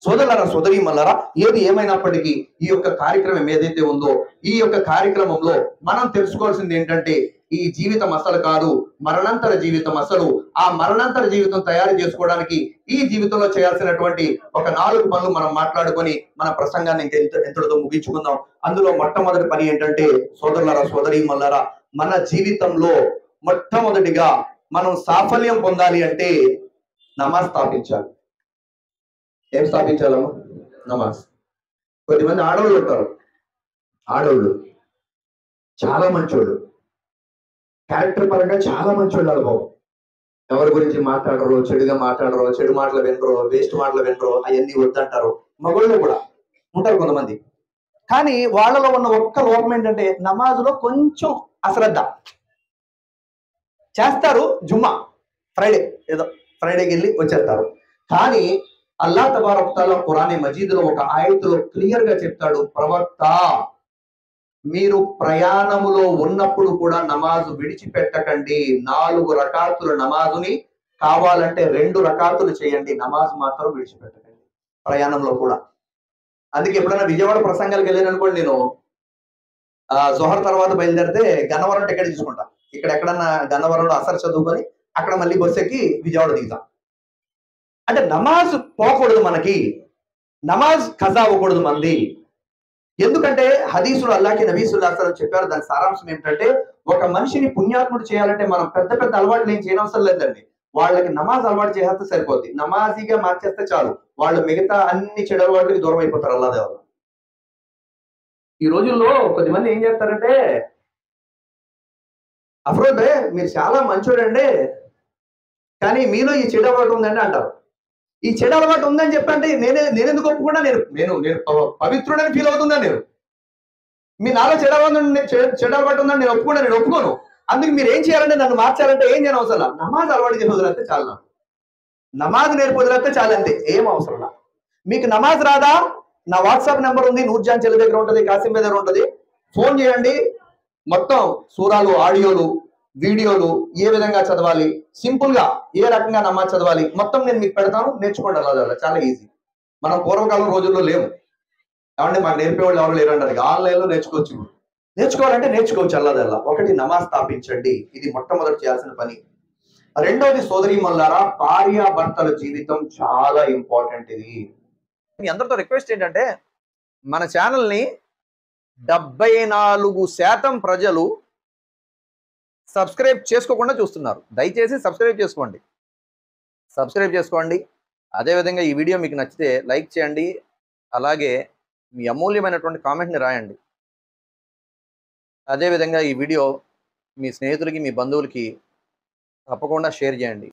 సోదరులారా సోదరీమణులారా, ఏది ఏమైనప్పటికీ ఈ యొక్క కార్యక్రమం ఏదైతే ఉందో, ఈ యొక్క కార్యక్రమంలో మనం తెలుసుకోవాల్సింది ఏంటంటే, ఈ జీవితం అసలు కాదు, మరణాంతర జీవితం అసలు. ఆ మరణాంతర జీవితం తయారు చేసుకోవడానికి ఈ జీవితంలో చేయాల్సినటువంటి ఒక 4 పనులు మనం మాట్లాడుకొని మన ప్రసంగాన్ని ఎంతటితో ముగించుకుందాం. అందులో మొట్టమొదటి పని ఏంటంటే, సోదరులారా సోదరీమణులారా, మన జీవితంలో మొట్టమొదటిగా మనం సాఫల్యం పొందాలి అంటే నమాజ్ స్థాపించాలి. ఏం స్థాపించాలమ్మా? నమాజ్. కొద్దిమంది ఆడవాళ్ళు ఉంటారు, ఆడవాళ్ళు చాలా మంచోళ్ళు, క్యారెక్టర్ పరంగా చాలా మంచోళ్ళు. అనుభవం ఎవరి గురించి మాట్లాడరు, చెడుగా మాట్లాడరు, చెడు మాటలు వినరు, వేస్ట్ మాటలు వినరు, అవన్నీ వద్దంటారు. మగోళ్ళు కూడా ఉంటారు కొంతమంది. కానీ వాళ్ళలో ఉన్న ఒక్క లోపం ఏంటంటే నమాజ్లో కొంచెం అశ్రద్ధ. చేస్తారు జుమ్మా, ఫ్రైడే ఏదో ఫ్రైడేకి వెళ్ళి వచ్చేస్తారు. కానీ అల్లాహ్ తబారక్ తఆలా ఖురాన్ మజీద్ లో ఒక ఆయతులో క్లియర్ గా చెప్తాడు, ప్రవక్త మీరు ప్రయాణములో ఉన్నప్పుడు కూడా నమాజు విడిచిపెట్టకండి. 4 రకాతుల నమాజుని కావాలంటే 2 రకాతులు చేయండి, నమాజ్ మాత్రం విడిచిపెట్టకండి ప్రయాణంలో కూడా. అందుకే ఎప్పుడైనా విజయవాడ ప్రసంగాలకు వెళ్ళాను అనుకోండి, నేను జోహర్ తర్వాత బయలుదేరితే గన్నవరం టికెట్ తీసుకుంటా. ఇక్కడ ఎక్కడన్నా గన్నవరంలో అసర్ చదువుకొని అక్కడ మళ్ళీ బస్సు ఎక్కి విజయవాడ దిగుతాం. అంటే నమాజ్ పోకూడదు, మనకి నమాజ్ ఖజా అవ్వకూడదు మంది. ఎందుకంటే హదీసులు అల్లాహ్కి నబీ సల్లల్లాహు అలైహి వసల్లం చెప్పారు. దాని సారాంశం ఏంటంటే, ఒక మనిషిని పుణ్యాత్ముడు చేయాలంటే మనం పెద్ద పెద్ద అలవాట్లు ఏం చేయనవసరం లేదండి. వాళ్ళకి నమాజ్ అలవాటు చేస్తే సరిపోద్ది. నమాజీగా మార్చేస్తే చాలు, వాళ్ళు మిగతా అన్ని చెడు అలవాట్లకి దూరం అయిపోతారు. అల్లాహ్ దేవుడు ఈ రోజుల్లో కొద్దిమంది ఏం చేస్తారంటే, అఫ్రోజ్ భయ్ మీరు చాలా మంచోడండి, కానీ మీలో ఈ చెడు అలవాటు ఉందండి అంటారు. ఈ చెడు అలవాటు ఉందని చెప్పంటే నేనెందుకు ఒప్పుకున్నా? నేను పవిత్రుడని ఫీల్ అవుతున్నా. మీ నాలో చెడు అలవాటు ఉందని నేను ఒప్పుకోను. అందుకు మీరు ఏం చేయాలంటే, నన్ను మార్చాలంటే ఏం చేయని అవసరం, నమాజ్ అలవాటు చేసి వదిలేస్తే చాలు. నాకు నమాజ్ నేర్పు వదిలేస్తే చాలు, అంతే, ఏం అవసరం. మీకు నమాజ్ రాదా? నా వాట్సాప్ నెంబర్ ఉంది, నూర్జాన్ చెల్లి దగ్గర ఉంటుంది, కాసిం దగ్గర ఉంటుంది. ఫోన్ చేయండి. మొత్తం సూరాలు, ఆడియోలు, వీడియోలు ఏ విధంగా చదవాలి, సింపుల్ గా ఏ రకంగా నమాజ్ చదవాలి, మొత్తం నేను మీకు పెడతాను. నేర్చుకోండి. అలా చాలా ఈజీ. మనం పూర్వకాలం రోజుల్లో లేవు ఏమంటే, మాకు నేర్పేవాళ్ళు ఎవరు లేరు అంటారు. ఆన్లైన్ లో నేర్చుకోవచ్చు. నేర్చుకోవాలంటే నేర్చుకోవచ్చు. అల్లాదల్లా. ఒకటి, నమాజ్ స్థాపించండి. ఇది మొట్టమొదటి చేయాల్సిన పని. రెండవది సోదరీమణులారా, భార్యాభర్తల జీవితం చాలా ఇంపార్టెంట్. ఇది మీ అందరితో రిక్వెస్ట్ ఏంటంటే, మన ఛానల్ని 74% ప్రజలు సబ్స్క్రైబ్ చేసుకోకుండా చూస్తున్నారు. దయచేసి సబ్స్క్రైబ్ చేసుకోండి. అదేవిధంగా ఈ వీడియో మీకు నచ్చితే లైక్ చేయండి. అలాగే మీ అమూల్యమైనటువంటి కామెంట్ని రాయండి. అదేవిధంగా ఈ వీడియో మీ స్నేహితులకి, మీ బంధువులకి తప్పకుండా షేర్ చేయండి.